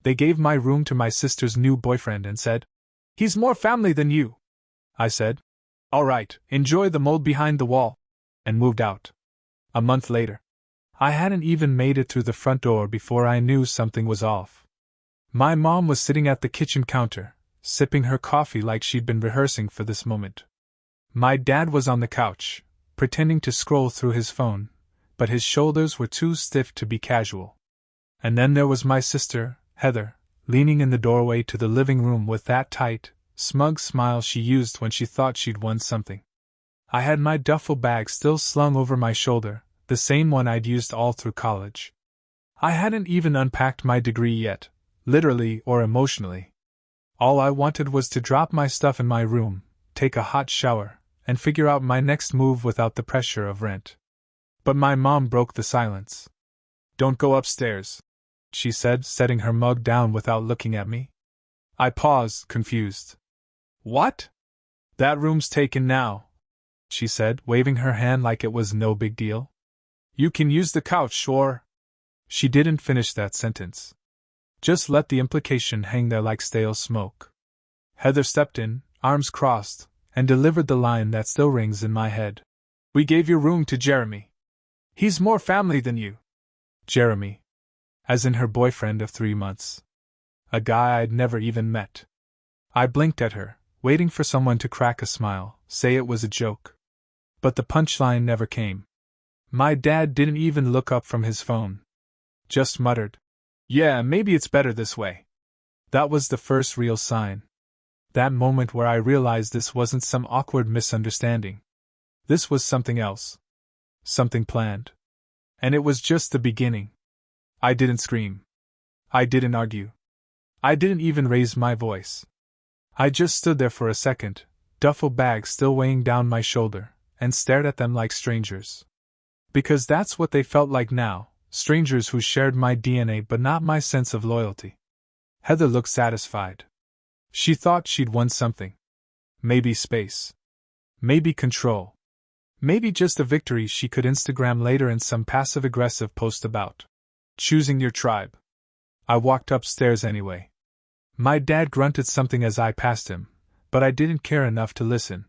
They gave my room to my sister's new boyfriend and said, "He's more family than you." I said, "All right, enjoy the mold behind the wall," and moved out. A month later, I hadn't even made it through the front door before I knew something was off. My mom was sitting at the kitchen counter, sipping her coffee like she'd been rehearsing for this moment. My dad was on the couch, pretending to scroll through his phone, but his shoulders were too stiff to be casual. And then there was my sister, Heather, leaning in the doorway to the living room with that tight, smug smile she used when she thought she'd won something. I had my duffel bag still slung over my shoulder, the same one I'd used all through college. I hadn't even unpacked my degree yet, literally or emotionally. All I wanted was to drop my stuff in my room, take a hot shower, and figure out my next move without the pressure of rent. But my mom broke the silence. "Don't go upstairs," she said, setting her mug down without looking at me. I paused, confused. "What?" "That room's taken now," she said, waving her hand like it was no big deal. "You can use the couch or—" She didn't finish that sentence. Just let the implication hang there like stale smoke. Heather stepped in, arms crossed, and delivered the line that still rings in my head. "We gave your room to Jeremy. He's more family than you." Jeremy. As in her boyfriend of 3 months. A guy I'd never even met. I blinked at her, waiting for someone to crack a smile, say it was a joke. But the punchline never came. My dad didn't even look up from his phone. Just muttered, "Yeah, maybe it's better this way." That was the first real sign. That moment where I realized this wasn't some awkward misunderstanding. This was something else. Something planned. And it was just the beginning. I didn't scream. I didn't argue. I didn't even raise my voice. I just stood there for a second, duffel bag still weighing down my shoulder, and stared at them like strangers. Because that's what they felt like now, strangers who shared my DNA but not my sense of loyalty. Heather looked satisfied. She thought she'd won something. Maybe space. Maybe control. Maybe just a victory she could Instagram later in some passive-aggressive post about choosing your tribe. I walked upstairs anyway. My dad grunted something as I passed him, but I didn't care enough to listen.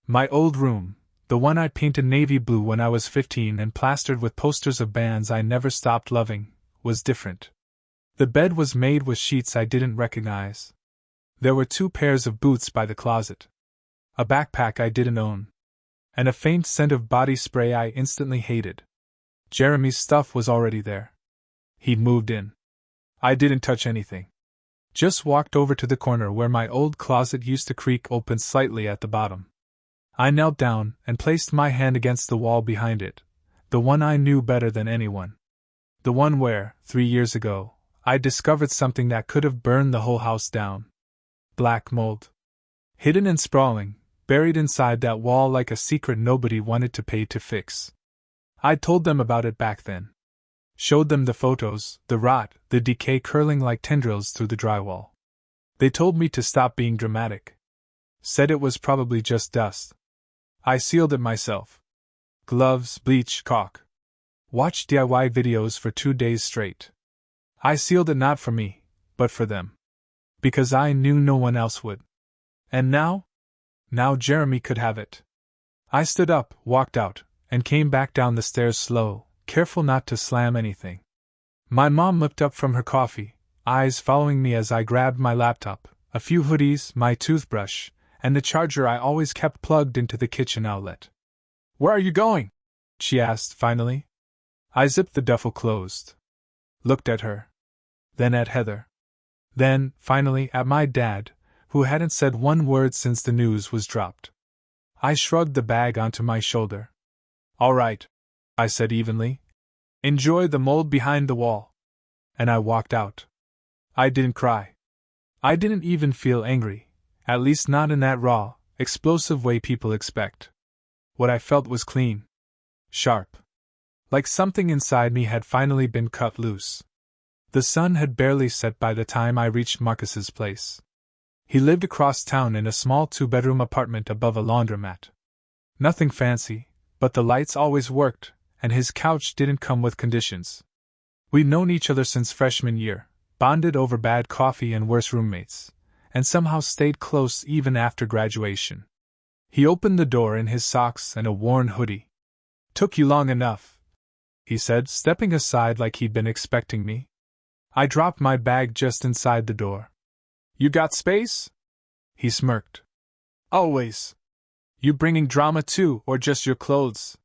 My old room, the one I painted navy blue when I was 15 and plastered with posters of bands I never stopped loving, was different. The bed was made with sheets I didn't recognize. There were 2 pairs of boots by the closet. A backpack I didn't own. And a faint scent of body spray I instantly hated. Jeremy's stuff was already there. He'd moved in. I didn't touch anything. Just walked over to the corner where my old closet used to creak open slightly at the bottom. I knelt down and placed my hand against the wall behind it, the one I knew better than anyone. The one where, 3 years ago, I discovered something that could have burned the whole house down. Black mold. Hidden and sprawling, buried inside that wall like a secret nobody wanted to pay to fix. I told them about it back then. Showed them the photos, the rot, the decay curling like tendrils through the drywall. They told me to stop being dramatic. Said it was probably just dust. I sealed it myself. Gloves, bleach, caulk. Watched DIY videos for 2 days straight. I sealed it not for me, but for them. Because I knew no one else would. And now? Now Jeremy could have it. I stood up, walked out, and came back down the stairs slow, careful not to slam anything. My mom looked up from her coffee, eyes following me as I grabbed my laptop, a few hoodies, my toothbrush, and the charger I always kept plugged into the kitchen outlet. "Where are you going?" she asked finally. I zipped the duffel closed. Looked at her. Then at Heather. Then, finally, at my dad, who hadn't said one word since the news was dropped. I shrugged the bag onto my shoulder. "All right," I said evenly. "Enjoy the mold behind the wall." And I walked out. I didn't cry. I didn't even feel angry, at least not in that raw, explosive way people expect. What I felt was clean. Sharp. Like something inside me had finally been cut loose. The sun had barely set by the time I reached Marcus's place. He lived across town in a small 2-bedroom apartment above a laundromat. Nothing fancy, but the lights always worked, and his couch didn't come with conditions. We'd known each other since freshman year, bonded over bad coffee and worse roommates, and somehow stayed close even after graduation. He opened the door in his socks and a worn hoodie. "Took you long enough," he said, stepping aside like he'd been expecting me. I dropped my bag just inside the door. "You got space?" He smirked. "Always." "You bringing drama too, or just your clothes?"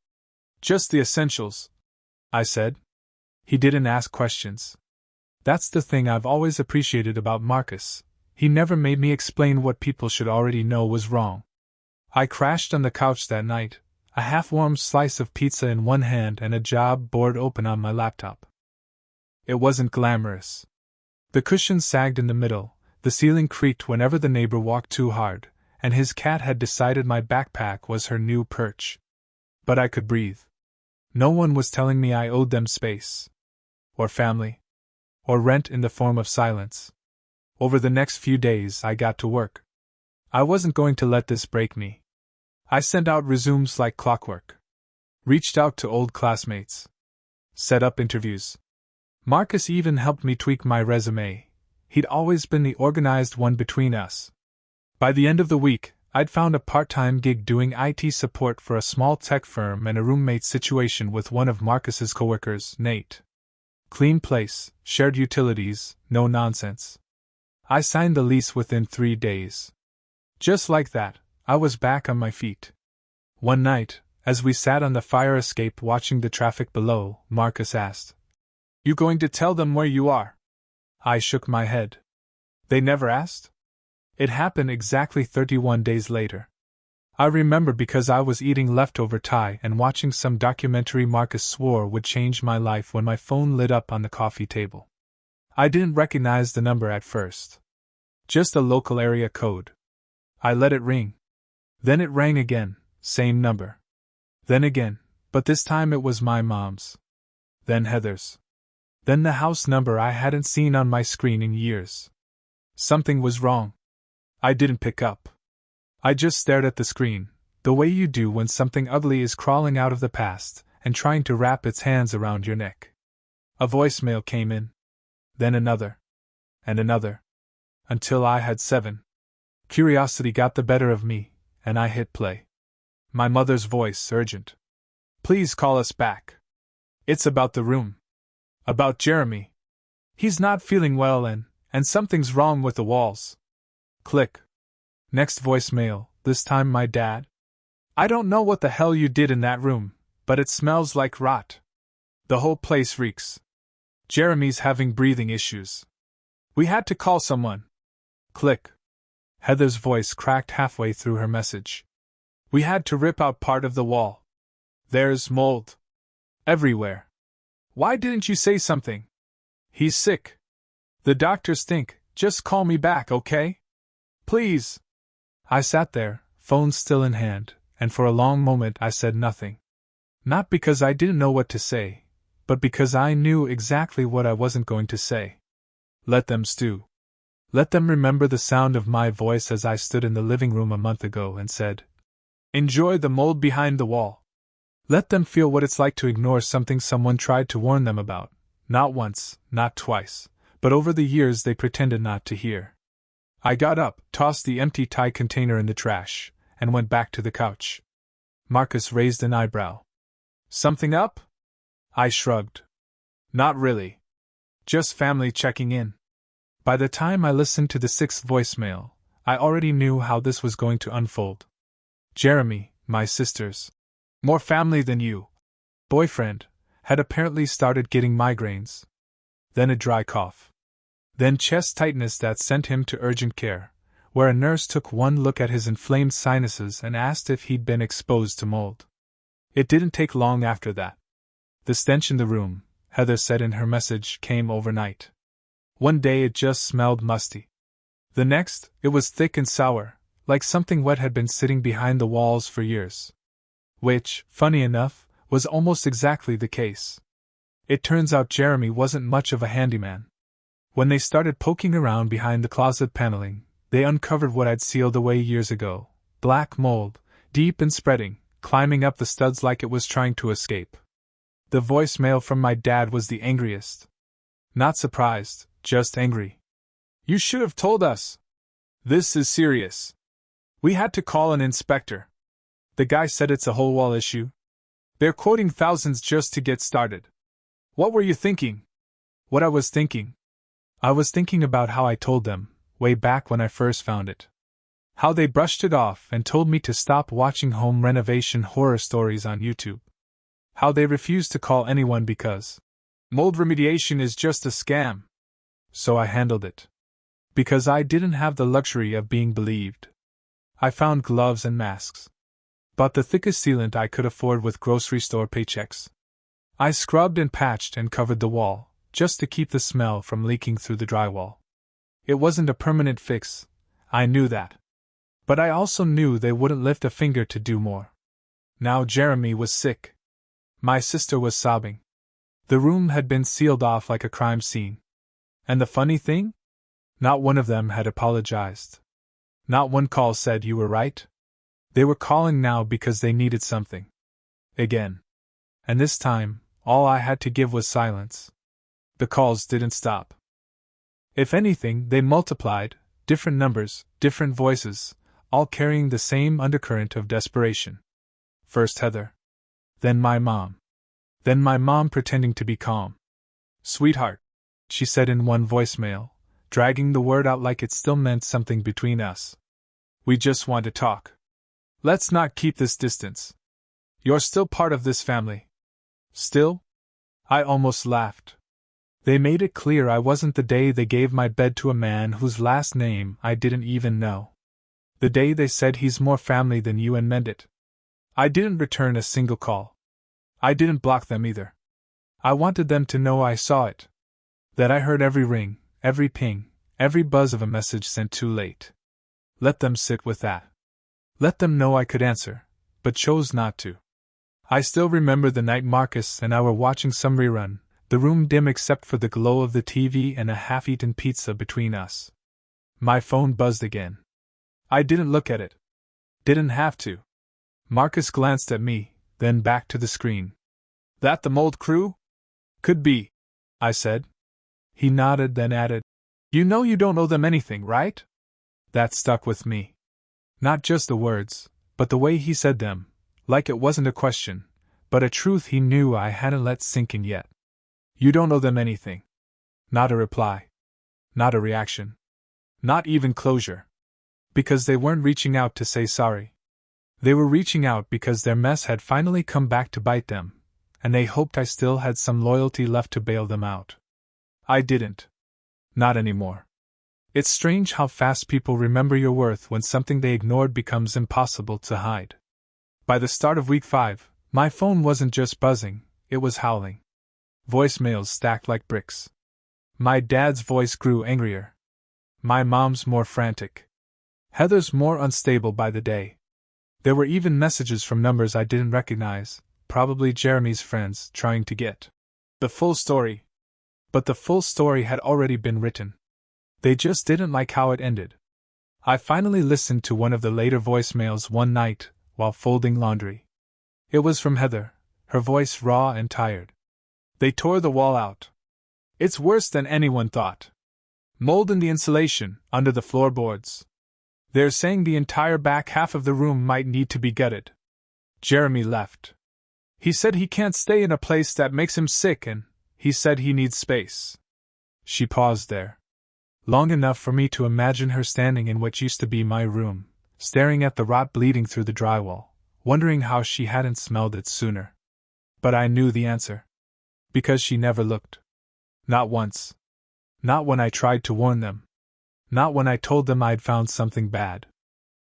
"Just the essentials," I said. He didn't ask questions. That's the thing I've always appreciated about Marcus. He never made me explain what people should already know was wrong. I crashed on the couch that night, a half-warmed slice of pizza in one hand and a job board open on my laptop. It wasn't glamorous. The cushions sagged in the middle, the ceiling creaked whenever the neighbor walked too hard, and his cat had decided my backpack was her new perch. But I could breathe. No one was telling me I owed them space. Or family. Or rent in the form of silence. Over the next few days I got to work. I wasn't going to let this break me. I sent out resumes like clockwork. Reached out to old classmates. Set up interviews. Marcus even helped me tweak my resume. He'd always been the organized one between us. By the end of the week, I'd found a part-time gig doing IT support for a small tech firm and a roommate situation with one of Marcus's coworkers, Nate. Clean place, shared utilities, no nonsense. I signed the lease within 3 days. Just like that, I was back on my feet. One night, as we sat on the fire escape watching the traffic below, Marcus asked, "You going to tell them where you are?" I shook my head. "They never asked?" It happened exactly 31 days later. I remember because I was eating leftover Thai and watching some documentary Marcus swore would change my life when my phone lit up on the coffee table. I didn't recognize the number at first. Just a local area code. I let it ring. Then it rang again, same number. Then again, but this time it was my mom's. Then Heather's. Then the house number I hadn't seen on my screen in years. Something was wrong. I didn't pick up. I just stared at the screen, the way you do when something ugly is crawling out of the past and trying to wrap its hands around your neck. A voicemail came in. Then another. And another. Until I had 7. Curiosity got the better of me, and I hit play. My mother's voice, urgent. "Please call us back. It's about the room. About Jeremy. He's not feeling well and something's wrong with the walls." Click. Next voicemail, this time my dad. "I don't know what the hell you did in that room, but it smells like rot. The whole place reeks. Jeremy's having breathing issues. We had to call someone." Click. Heather's voice cracked halfway through her message. "We had to rip out part of the wall. There's mold. Everywhere. Why didn't you say something? He's sick. The doctors think, just call me back, okay? Please." I sat there, phone still in hand, and for a long moment I said nothing. Not because I didn't know what to say, but because I knew exactly what I wasn't going to say. Let them stew. Let them remember the sound of my voice as I stood in the living room a month ago and said, "Enjoy the mold behind the wall." Let them feel what it's like to ignore something someone tried to warn them about, not once, not twice, but over the years they pretended not to hear. I got up, tossed the empty Thai container in the trash, and went back to the couch. Marcus raised an eyebrow. "Something up?" I shrugged. "Not really. Just family checking in." By the time I listened to the 6th voicemail, I already knew how this was going to unfold. Jeremy, my sister's more family than you boyfriend, had apparently started getting migraines. Then a dry cough. Then chest tightness that sent him to urgent care, where a nurse took one look at his inflamed sinuses and asked if he'd been exposed to mold. It didn't take long after that. The stench in the room, Heather said in her message, came overnight. One day it just smelled musty. The next, it was thick and sour, like something wet had been sitting behind the walls for years. Which, funny enough, was almost exactly the case. It turns out Jeremy wasn't much of a handyman. When they started poking around behind the closet paneling, they uncovered what I'd sealed away years ago: black mold, deep and spreading, climbing up the studs like it was trying to escape. The voicemail from my dad was the angriest. "Not surprised. just angry. You should have told us. This is serious. We had to call an inspector. The guy said it's a whole wall issue. They're quoting thousands just to get started. What were you thinking? What I was thinking. I was thinking about how I told them, way back when I first found it. How they brushed it off and told me to stop watching home renovation horror stories on YouTube. How they refused to call anyone because mold remediation is just a scam. So I handled it. Because I didn't have the luxury of being believed. I found gloves and masks. Bought the thickest sealant I could afford with grocery store paychecks. I scrubbed and patched and covered the wall, just to keep the smell from leaking through the drywall. It wasn't a permanent fix, I knew that. But I also knew they wouldn't lift a finger to do more. Now Jeremy was sick. My sister was sobbing. The room had been sealed off like a crime scene. And the funny thing? Not one of them had apologized. Not one call said you were right. They were calling now because they needed something. Again. And this time, all I had to give was silence. The calls didn't stop. If anything, they multiplied, different numbers, different voices, all carrying the same undercurrent of desperation. First Heather. Then my mom. Then my mom pretending to be calm. Sweetheart, she said in one voicemail, dragging the word out like it still meant something between us. We just want to talk. Let's not keep this distance. You're still part of this family. Still? I almost laughed. They made it clear I wasn't the day they gave my bed to a man whose last name I didn't even know. The day they said he's more family than you and meant it. I didn't return a single call. I didn't block them either. I wanted them to know I saw it. That I heard every ring, every ping, every buzz of a message sent too late. Let them sit with that. Let them know I could answer, but chose not to. I still remember the night Marcus and I were watching some rerun, the room dim except for the glow of the TV and a half-eaten pizza between us. My phone buzzed again. I didn't look at it. Didn't have to. Marcus glanced at me, then back to the screen. That the mold crew? Could be, I said. He nodded, then added, You know you don't owe them anything, right? That stuck with me. Not just the words, but the way he said them, like it wasn't a question, but a truth he knew I hadn't let sink in yet. You don't owe them anything. Not a reply. Not a reaction. Not even closure. Because they weren't reaching out to say sorry. They were reaching out because their mess had finally come back to bite them, and they hoped I still had some loyalty left to bail them out. I didn't. Not anymore. It's strange how fast people remember your worth when something they ignored becomes impossible to hide. By the start of week 5, my phone wasn't just buzzing, it was howling. Voicemails stacked like bricks. My dad's voice grew angrier. My mom's more frantic. Heather's more unstable by the day. There were even messages from numbers I didn't recognize, probably Jeremy's friends, trying to get the full story. But the full story had already been written. They just didn't like how it ended. I finally listened to one of the later voicemails one night, while folding laundry. It was from Heather, her voice raw and tired. They tore the wall out. It's worse than anyone thought. Mold in the insulation, under the floorboards. They're saying the entire back half of the room might need to be gutted. Jeremy left. He said he can't stay in a place that makes him sick and he said he needs space. She paused there. Long enough for me to imagine her standing in what used to be my room, staring at the rot bleeding through the drywall, wondering how she hadn't smelled it sooner. But I knew the answer. Because she never looked. Not once. Not when I tried to warn them. Not when I told them I'd found something bad.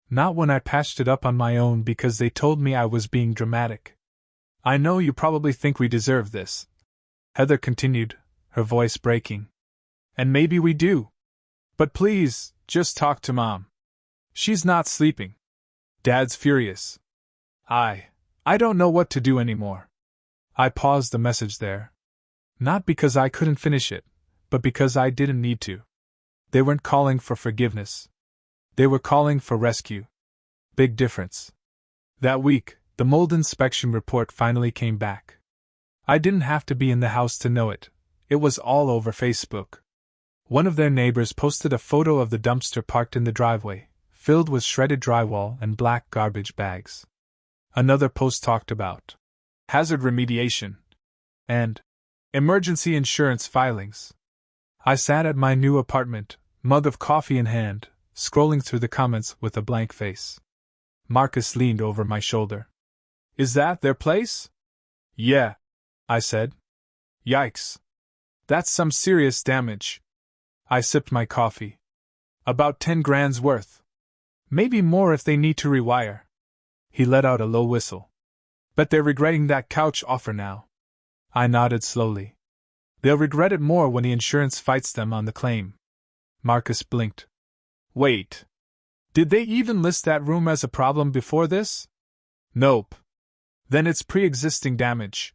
Not when I patched it up on my own because they told me I was being dramatic. I know you probably think we deserve this, Heather continued, her voice breaking. And maybe we do. But please, just talk to Mom. She's not sleeping. Dad's furious. I don't know what to do anymore. I paused the message there. Not because I couldn't finish it, but because I didn't need to. They weren't calling for forgiveness. They were calling for rescue. Big difference. That week, the mold inspection report finally came back. I didn't have to be in the house to know it. It was all over Facebook. One of their neighbors posted a photo of the dumpster parked in the driveway, filled with shredded drywall and black garbage bags. Another post talked about hazard remediation and emergency insurance filings. I sat at my new apartment, mug of coffee in hand, scrolling through the comments with a blank face. Marcus leaned over my shoulder. "Is that their place?" "Yeah," I said. "Yikes. That's some serious damage." I sipped my coffee. "About 10 grand's worth. Maybe more if they need to rewire." He let out a low whistle. "Bet they're regretting that couch offer now." I nodded slowly. "They'll regret it more when the insurance fights them on the claim." Marcus blinked. "Wait. Did they even list that room as a problem before this?" "Nope. Then it's pre-existing damage."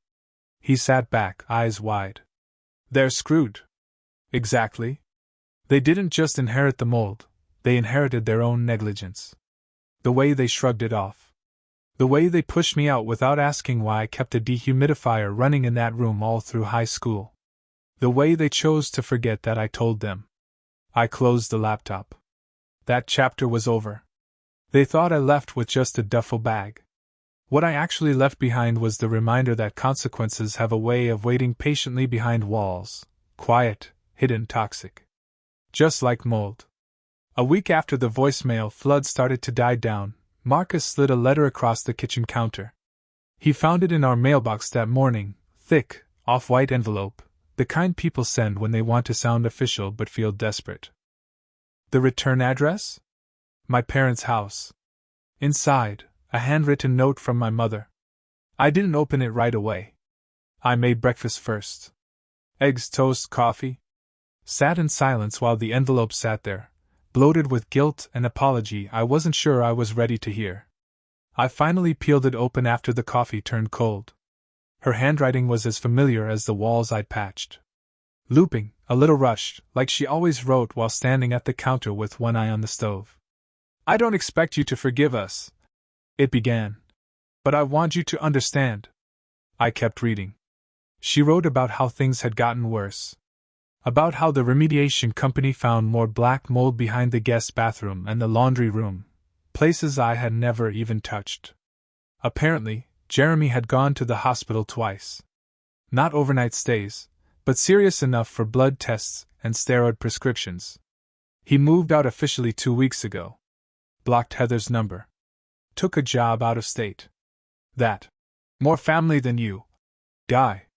He sat back, eyes wide. "They're screwed." "Exactly. They didn't just inherit the mold, they inherited their own negligence. The way they shrugged it off. The way they pushed me out without asking why I kept a dehumidifier running in that room all through high school. The way they chose to forget that I told them." I closed the laptop. That chapter was over. They thought I left with just a duffel bag. What I actually left behind was the reminder that consequences have a way of waiting patiently behind walls, quiet, hidden, toxic. Just like mold. A week after the voicemail flood started to die down, Marcus slid a letter across the kitchen counter. He found it in our mailbox that morning, thick, off-white envelope, the kind people send when they want to sound official but feel desperate. The return address? My parents' house. Inside, a handwritten note from my mother. I didn't open it right away. I made breakfast first. Eggs, toast, coffee. Sat in silence while the envelope sat there, bloated with guilt and apology I wasn't sure I was ready to hear. I finally peeled it open after the coffee turned cold. Her handwriting was as familiar as the walls I'd patched. Looping, a little rushed, like she always wrote while standing at the counter with one eye on the stove. "I don't expect you to forgive us," it began. "But I want you to understand." I kept reading. She wrote about how things had gotten worse. About how the remediation company found more black mold behind the guest bathroom and the laundry room, places I had never even touched. Apparently, Jeremy had gone to the hospital twice. Not overnight stays, but serious enough for blood tests and steroid prescriptions. He moved out officially 2 weeks ago. Blocked Heather's number. Took a job out of state. That more family than you guy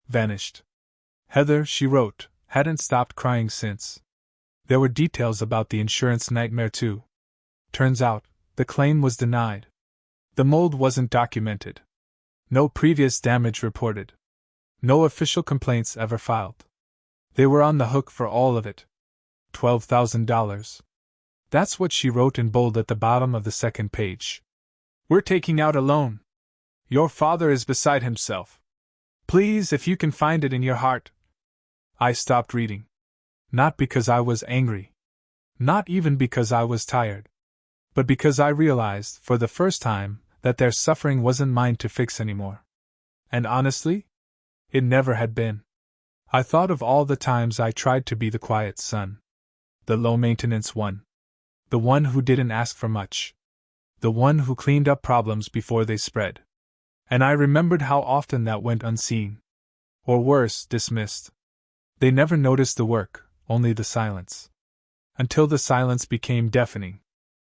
vanished. Heather, she wrote, hadn't stopped crying since. There were details about the insurance nightmare too. Turns out, the claim was denied. The mold wasn't documented. No previous damage reported. No official complaints ever filed. They were on the hook for all of it. $12,000. That's what she wrote in bold at the bottom of the second page. "We're taking out a loan. Your father is beside himself. Please, if you can find it in your heart." I stopped reading. Not because I was angry. Not even because I was tired. But because I realized, for the first time, that their suffering wasn't mine to fix anymore. And honestly, it never had been. I thought of all the times I tried to be the quiet son. The low-maintenance one. The one who didn't ask for much. The one who cleaned up problems before they spread. And I remembered how often that went unseen. Or worse, dismissed. They never noticed the work, only the silence. Until the silence became deafening.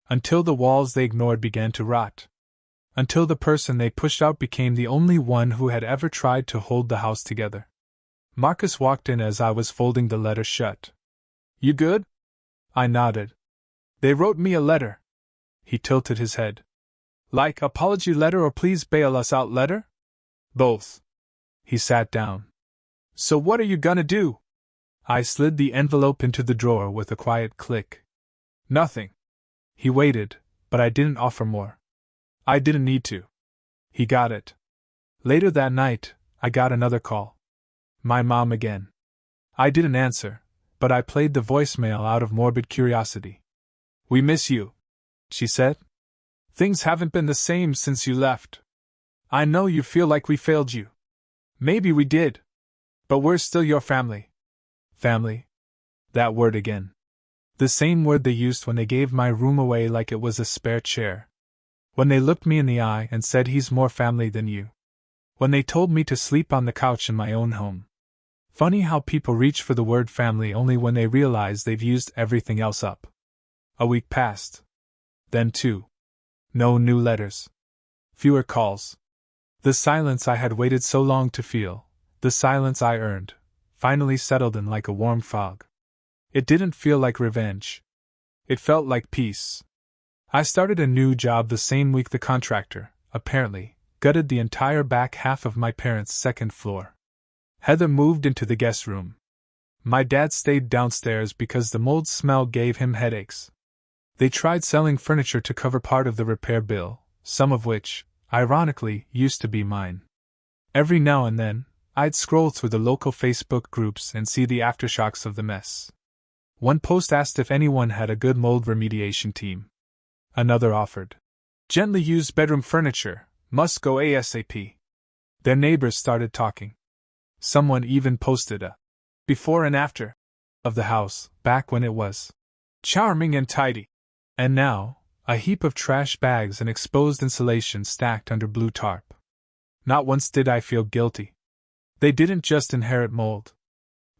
Until the walls they ignored began to rot. Until the person they pushed out became the only one who had ever tried to hold the house together. Marcus walked in as I was folding the letter shut. "You good?" I nodded. "They wrote me a letter." He tilted his head. "Like apology letter or please bail us out letter?" "Both." He sat down. "So what are you gonna do?" I slid the envelope into the drawer with a quiet click. "Nothing." He waited, but I didn't offer more. I didn't need to. He got it. Later that night, I got another call. My mom again. I didn't answer, but I played the voicemail out of morbid curiosity. "We miss you," she said. "Things haven't been the same since you left. I know you feel like we failed you. Maybe we did. But we're still your family." Family? That word again. The same word they used when they gave my room away like it was a spare chair. When they looked me in the eye and said he's more family than you. When they told me to sleep on the couch in my own home. Funny how people reach for the word family only when they realize they've used everything else up. A week passed. Then 2. No new letters. Fewer calls. The silence I had waited so long to feel, the silence I earned, finally settled in like a warm fog. It didn't feel like revenge. It felt like peace. I started a new job the same week the contractor, apparently, gutted the entire back half of my parents' second floor. Heather moved into the guest room. My dad stayed downstairs because the mold smell gave him headaches. They tried selling furniture to cover part of the repair bill, some of which, ironically, used to be mine. Every now and then, I'd scroll through the local Facebook groups and see the aftershocks of the mess. One post asked if anyone had a good mold remediation team. Another offered. Gently used bedroom furniture, must go ASAP. Their neighbors started talking. Someone even posted a before and after of the house, back when it was charming and tidy. And now, a heap of trash bags and exposed insulation stacked under blue tarp. Not once did I feel guilty. They didn't just inherit mold.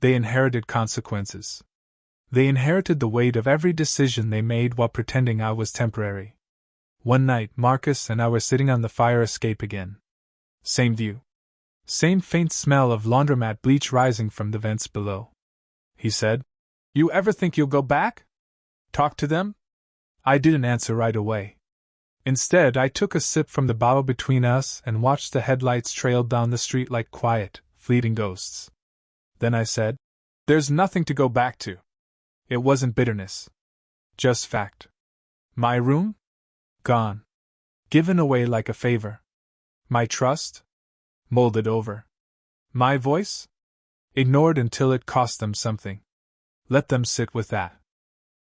They inherited consequences. They inherited the weight of every decision they made while pretending I was temporary. One night, Marcus and I were sitting on the fire escape again. Same view. Same faint smell of laundromat bleach rising from the vents below. He said, "You ever think you'll go back? Talk to them?" I didn't answer right away. Instead, I took a sip from the bottle between us and watched the headlights trail down the street like quiet, fleeting ghosts. Then I said, "There's nothing to go back to." It wasn't bitterness. Just fact. My room? Gone. Given away like a favor. My trust? Molded over. My voice? Ignored until it cost them something. Let them sit with that.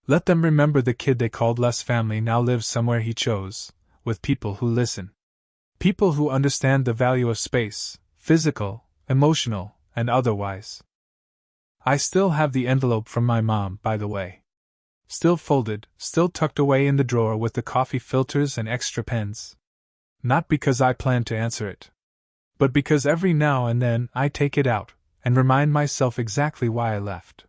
Let them remember the kid they called less family now lives somewhere he chose, with people who listen. People who understand the value of space, physical, emotional, and otherwise. I still have the envelope from my mom, by the way. Still folded, still tucked away in the drawer with the coffee filters and extra pens. Not because I plan to answer it, but because every now and then I take it out and remind myself exactly why I left.